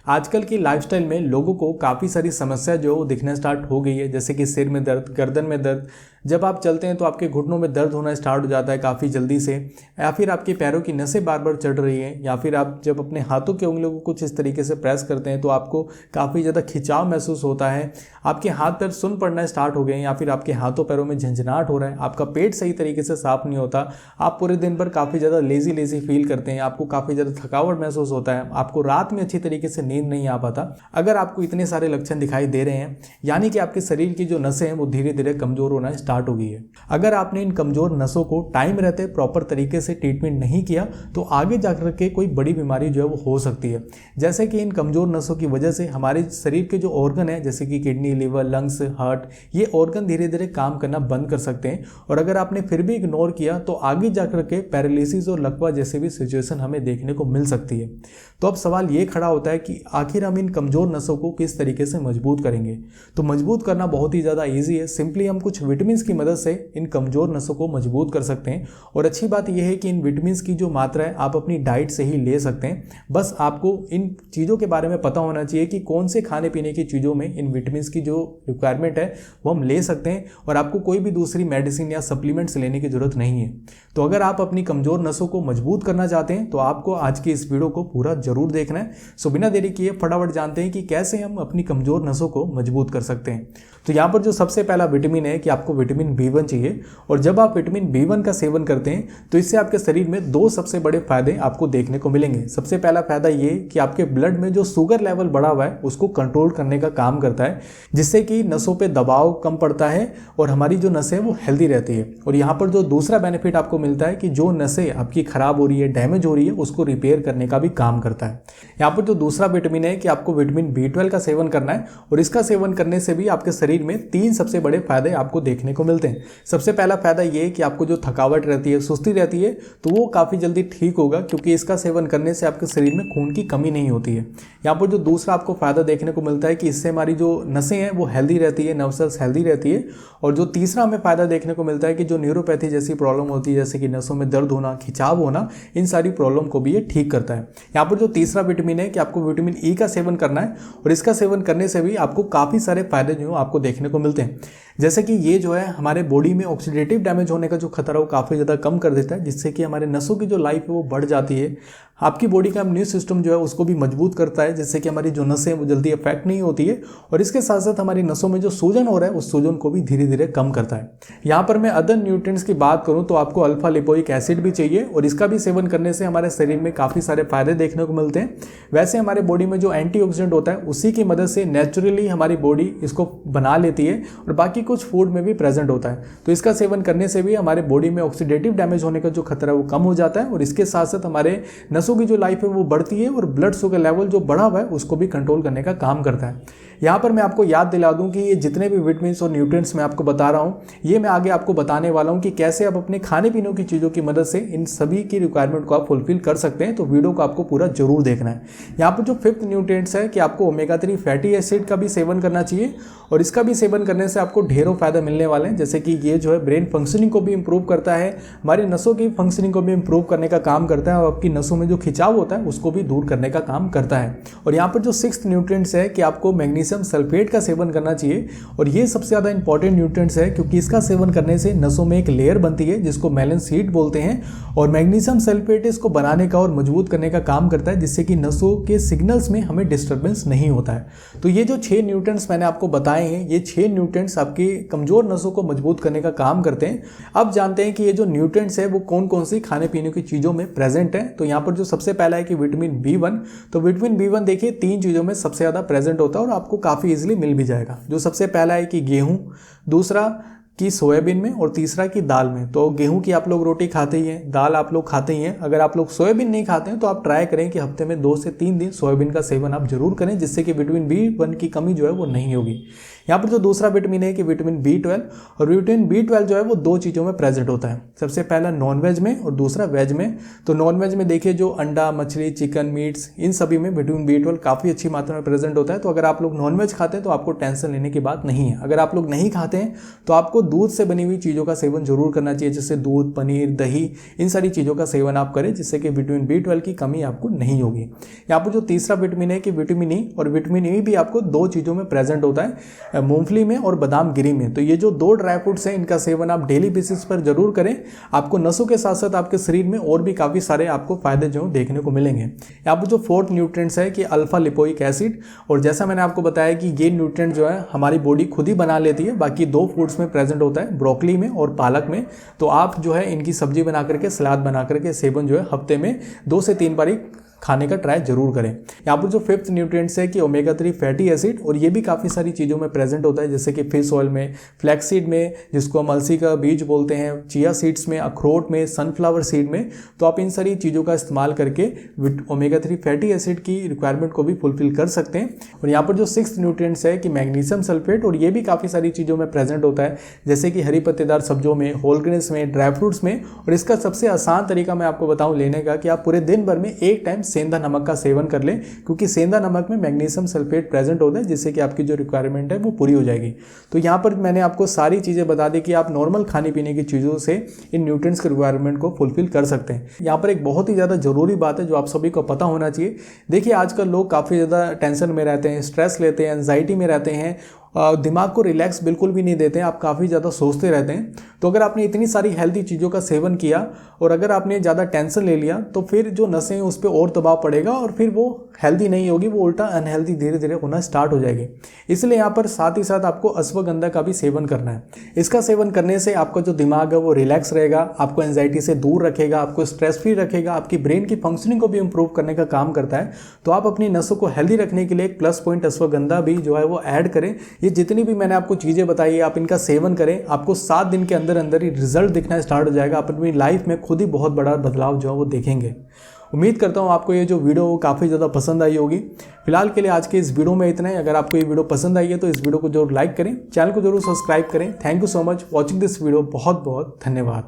आजकल की लाइफस्टाइल में लोगों को काफ़ी सारी समस्या जो वो दिखना स्टार्ट हो गई है, जैसे कि सिर में दर्द, गर्दन में दर्द। जब आप चलते हैं तो आपके घुटनों में दर्द होना स्टार्ट हो जाता है काफ़ी जल्दी से, या फिर आपके पैरों की नसें बार बार चढ़ रही हैं, या फिर आप जब अपने हाथों के उंगलियों को कुछ इस तरीके से प्रेस करते हैं तो आपको काफ़ी ज़्यादा खिंचाव महसूस होता है। आपके हाथ पैर सुन पड़ना स्टार्ट हो गए हैं, या फिर आपके हाथों पैरों में झंझनाहट हो रहा है, आपका पेट सही तरीके से साफ नहीं होता, आप पूरे दिन भर काफ़ी ज़्यादा लेजी लेजी फील करते हैं, आपको काफ़ी ज़्यादा थकावट महसूस होता है, आपको रात में अच्छी तरीके से नींद नहीं आ पाता। अगर आपको इतने सारे लक्षण दिखाई दे रहे हैं, यानी कि आपके शरीर की जो नसें हैं वो धीरे धीरे कमजोर होना स्टार्ट हो गई है। अगर आपने इन कमजोर नसों को टाइम रहते प्रॉपर तरीके से ट्रीटमेंट नहीं किया तो आगे जाकर के कोई बड़ी बीमारी जो है वो हो सकती है। जैसे कि इन कमजोर नसों की वजह से हमारे शरीर के जो ऑर्गन है, जैसे कि किडनी, लिवर, लंग्स, हार्ट, ये ऑर्गन धीरे धीरे काम करना बंद कर सकते हैं। और अगर आपने फिर भी इग्नोर किया तो आगे जाकर के पैरालिसिस और लकवा जैसी भी सिचुएशन हमें देखने को मिल सकती है। तो अब सवाल ये खड़ा होता है कि आखिर हम इन कमजोर नसों को किस तरीके से मजबूत करेंगे। तो मजबूत करना बहुत ही ज़्यादा ईजी है। सिंपली हम कुछ विटामिन्स की मदद से इन कमजोर नसों को मजबूत कर सकते हैं। और अच्छी बात यह है कि इन विटामिन्स की जो मात्रा है आप अपनी डाइट से ही ले सकते हैं। बस आपको इन चीज़ों के बारे में पता होना चाहिए कि कौन से खाने पीने की चीज़ों में इन विटामिन्स की जो रिक्वायरमेंट है वो हम ले सकते हैं, और आपको कोई भी दूसरी मेडिसिन या सप्लीमेंट्स लेने की जरूरत नहीं है। तो अगर आप अपनी कमजोर नसों को मजबूत करना चाहते हैं तो आपको आज की इस वीडियो को पूरा जरूर देखना है। सो बिना देरी किए फटाफट जानते हैं कि कैसे हम अपनी कमजोर नसों को मजबूत कर सकते हैं। तो यहाँ पर जो सबसे पहला विटामिन है कि आपको विटामिन B1 चाहिए। और जब आप विटामिन B1 का सेवन करते हैं तो इससे आपके शरीर में दो सबसे बड़े फायदे आपको देखने को मिलेंगे। सबसे पहला फायदा ये कि आपके ब्लड में जो शुगर लेवल बढ़ा हुआ है उसको कंट्रोल करने का काम करता है, जिससे कि नसों पे दबाव कम पड़ता है और हमारी जो नसें वो हेल्दी रहती है। और यहाँ पर जो दूसरा बेनिफिट आपको मिलता है कि जो नसें आपकी खराब हो रही है, डैमेज हो रही है, उसको रिपेयर करने का भी काम करता है। यहाँ पर जो दूसरा विटामिन है कि आपको विटामिन B12 का सेवन करना है, और इसका सेवन करने से भी आपके शरीर में तीन सबसे बड़े फायदे आपको देखने को मिलते हैं। सबसे पहला फायदा ये कि आपको जो थकावट रहती है, सुस्ती रहती है, तो वो काफ़ी जल्दी ठीक होगा, क्योंकि इसका सेवन करने से आपके शरीर में खून की कमी नहीं होती है। यहाँ पर जो दूसरा आपको फायदा देखने को मिलता है कि इससे हमारी जो नसें हैं वो हेल्दी रहती है, नर्व सेल्स हेल्दी रहती है। और जो तीसरा हमें फायदा देखने को मिलता है कि जो न्यूरोपैथी जैसी प्रॉब्लम होती है, जैसे कि नसों में दर्द होना, खिंचाव होना, इन सारी प्रॉब्लम को भी ये ठीक करता है। यहाँ पर जो तीसरा विटामिन है कि आपको विटामिन E का सेवन करना है, और इसका सेवन करने से भी आपको काफ़ी सारे फायदे जो आपको देखने को मिलते हैं। जैसे कि ये जो है हमारे बॉडी में ऑक्सीडेटिव डैमेज होने का जो खतरा वो काफ़ी ज़्यादा कम कर देता है, जिससे कि हमारे नसों की जो लाइफ है वो बढ़ जाती है। आपकी बॉडी का इम्यून सिस्टम जो है उसको भी मजबूत करता है, जिससे कि हमारी जो नसें वो जल्दी अफेक्ट नहीं होती है। और इसके साथ साथ हमारी नसों में जो सूजन हो रहा है उस सूजन को भी धीरे धीरे कम करता है। यहाँ पर मैं अदर न्यूट्रिएंट्स की बात करूँ तो आपको अल्फा लिपोइक एसिड भी चाहिए, और इसका भी सेवन करने से हमारे शरीर में काफ़ी सारे फायदे देखने को मिलते हैं। वैसे हमारे बॉडी में जो एंटीऑक्सीडेंट होता है उसी की मदद से नेचुरली हमारी बॉडी इसको बना लेती है, और बाकी कुछ फूड में भी प्रेजेंट होता है। तो इसका सेवन करने से भी हमारे बॉडी में ऑक्सीडेटिव डैमेज होने का जो खतरा है वो कम हो जाता है, और इसके साथ साथ हमारे नसों की जो लाइफ है वो बढ़ती है, और ब्लड शुगर लेवल जो बढ़ा हुआ है उसको भी कंट्रोल करने का काम करता है। यहाँ पर मैं आपको याद दिला दूं कि ये जितने भी विटामिन्स और न्यूट्रिएंट्स मैं आपको बता रहा हूँ, ये मैं आगे आपको बताने वाला हूँ कि कैसे आप अपने खाने पीने की चीज़ों की मदद से इन सभी की रिक्वायरमेंट को आप फुलफिल कर सकते हैं। तो वीडियो को आपको पूरा जरूर देखना है। यहाँ पर जो फिफ्थ न्यूट्रिएंट्स है कि आपको ओमेगा 3 फैटी एसिड का भी सेवन करना चाहिए, और इसका भी सेवन करने से आपको ढेरों फायदा मिलने वाले हैं। जैसे कि ये जो है ब्रेन फंक्शनिंग को भी इंप्रूव करता है, हमारी नसों की फंक्शनिंग को भी इंप्रूव करने का काम करता है, और आपकी नसों में जो खिंचाव होता है उसको भी दूर करने का काम करता है। और यहाँ पर जो सिक्स्थ न्यूट्रिएंट्स है कि आपको मैग्नीशियम सल्फेट का सेवन करना चाहिए, और ये सबसे ज़्यादा इंपॉर्टेंट न्यूट्रिएंट्स है, क्योंकि इसका सेवन करने से नसों में एक लेयर बनती है जिसको मेलन शीट बोलते हैं, और मैग्नीशियम सल्फेट इसको बनाने का और मजबूत करने का काम करता है, जिससे कि नसों के सिग्नल्स में हमें डिस्टर्बेंस नहीं होता है। तो ये जो 6 न्यूट्रिएंट्स मैंने आपको बताए हैं, ये 6 न्यूट्रिएंट्स आपकी कमजोर नसों को मजबूत करने का काम करते हैं। अब जानते हैं कि ये जो न्यूट्रिएंट्स है वो कौन कौन सी खाने पीने की चीज़ों में प्रेजेंट है। तो यहाँ पर जो सबसे पहला है कि विटामिन B1। तो विटामिन B1 देखिए 3 चीज़ों में सबसे ज़्यादा प्रेजेंट होता है, और आपको काफ़ी इजीली मिल भी जाएगा। जो सबसे पहला है कि गेहूँ, दूसरा कि सोयाबीन में, और तीसरा कि दाल में। तो गेहूं की आप लोग रोटी खाते ही हैं, दाल आप लोग खाते ही हैं। अगर आप लोग सोयाबीन नहीं खाते हैं तो आप ट्राई करें कि हफ्ते में 2 से 3 दिन सोयाबीन का सेवन आप जरूर करें, जिससे कि विटामिन B1 की कमी जो है वो नहीं होगी। यहाँ पर जो दूसरा विटामिन है कि विटामिन B12, और विटामिन B12 जो है वो 2 चीज़ों में प्रेजेंट होता है। सबसे पहला नॉनवेज में और दूसरा वेज में। तो नॉनवेज में देखिए जो अंडा, मछली, चिकन, मीट्स, इन सभी में विटामिन B12 काफ़ी अच्छी मात्रा में प्रेजेंट होता है। तो अगर आप लोग नॉनवेज खाते हैं तो आपको टेंशन लेने की बात नहीं है। अगर आप लोग नहीं खाते हैं तो आपको दूध से बनी हुई चीज़ों का सेवन जरूर करना चाहिए, जैसे दूध, पनीर, दही, इन सारी चीज़ों का सेवन आप करें, जिससे कि विटामिन B12 की कमी आपको नहीं होगी। यहाँ पर जो तीसरा विटामिन है कि विटामिन ई, और विटामिन ई भी आपको दो चीज़ों में प्रेजेंट होता है, मूंगफली में और बादाम गिरी में। तो ये जो दो ड्राई फ्रूट्स हैं, इनका सेवन आप डेली बेसिस पर जरूर करें। आपको नसों के साथ साथ आपके शरीर में और भी काफ़ी सारे आपको फायदे जो देखने को मिलेंगे। यहाँ पर जो फोर्थ न्यूट्रिएंट्स है कि अल्फा लिपोइक एसिड, और जैसा मैंने आपको बताया कि ये न्यूट्रिएंट जो है हमारी बॉडी खुद ही बना लेती है, बाकी दो फूड्स में प्रेजेंट होता है, ब्रोकली में और पालक में। तो आप जो है इनकी सब्जी बना करके, सलाद बना करके सेवन जो है हफ्ते में 2 से 3 बार खाने का ट्राई जरूर करें। यहाँ पर जो फिफ्थ न्यूट्रिएंट्स है कि ओमेगा 3 फैटी एसिड, और ये भी काफ़ी सारी चीज़ों में प्रेजेंट होता है, जैसे कि फिश ऑयल में, फ्लैक्स सीड में जिसको हम अलसी का बीज बोलते हैं, चिया सीड्स में, अखरोट में, सनफ्लावर सीड में। तो आप इन सारी चीज़ों का इस्तेमाल करके ओमेगा 3 फैटी एसिड की रिक्वायरमेंट को भी फुलफिल कर सकते हैं। और यहाँ पर जो सिक्स्थ न्यूट्रिएंट्स है कि मैग्नीशियम सल्फेट, और ये भी काफ़ी सारी चीज़ों में प्रेजेंट होता है, जैसे कि हरी पत्तेदार सब्जियों में, होल ग्रेन्स में, ड्राई फ्रूट्स में। और इसका सबसे आसान तरीका मैं आपको बताऊँ लेने का, कि आप पूरे दिन भर में एक टाइम सेंधा नमक का सेवन कर लें, क्योंकि सेंधा नमक में मैग्नीशियम सल्फेट प्रेजेंट होता है, जिससे कि आपकी जो रिक्वायरमेंट है वो पूरी हो जाएगी। तो यहाँ पर मैंने आपको सारी चीज़ें बता दी कि आप नॉर्मल खाने पीने की चीज़ों से इन न्यूट्रिएंट्स की रिक्वायरमेंट को फुलफिल कर सकते हैं। यहाँ पर एक बहुत ही ज़्यादा जरूरी बात है जो आप सभी को पता होना चाहिए। देखिए, आजकल लोग काफ़ी ज़्यादा टेंशन में रहते हैं, स्ट्रेस लेते हैं, एंजाइटी में रहते हैं, दिमाग को रिलैक्स बिल्कुल भी नहीं देते हैं, आप काफ़ी ज़्यादा सोचते रहते हैं। तो अगर आपने इतनी सारी हेल्दी चीज़ों का सेवन किया और अगर आपने ज़्यादा टेंशन ले लिया, तो फिर जो नसें हैं उस पर और दबाव पड़ेगा, और फिर वो हेल्दी नहीं होगी, वो उल्टा अनहेल्दी धीरे धीरे होना स्टार्ट हो जाएगी। इसलिए यहाँ पर साथ ही साथ आपको अश्वगंधा का भी सेवन करना है। इसका सेवन करने से आपका जो दिमाग है वो रिलैक्स रहेगा, आपको एंजाइटी से दूर रखेगा, आपको स्ट्रेस फ्री रखेगा, आपकी ब्रेन की फंक्शनिंग को भी इंप्रूव करने का काम करता है। तो आप अपनी नसों को हेल्दी रखने के लिए एक प्लस पॉइंट अश्वगंधा भी जो है वो ऐड करें। ये जितनी भी मैंने आपको चीज़ें बताई है, आप इनका सेवन करें, आपको 7 दिन के अंदर अंदर ही रिजल्ट दिखना स्टार्ट हो जाएगा। आप अपनी लाइफ में खुद ही बहुत बड़ा बदलाव जो है वो देखेंगे। उम्मीद करता हूँ आपको ये जो वीडियो काफ़ी ज़्यादा पसंद आई होगी। फिलहाल के लिए आज के इस वीडियो में इतना ही। अगर आपको ये वीडियो पसंद आई है तो इस वीडियो को जरूर लाइक करें, चैनल को जरूर सब्सक्राइब करें। Thank you so much watching this video. बहुत बहुत धन्यवाद।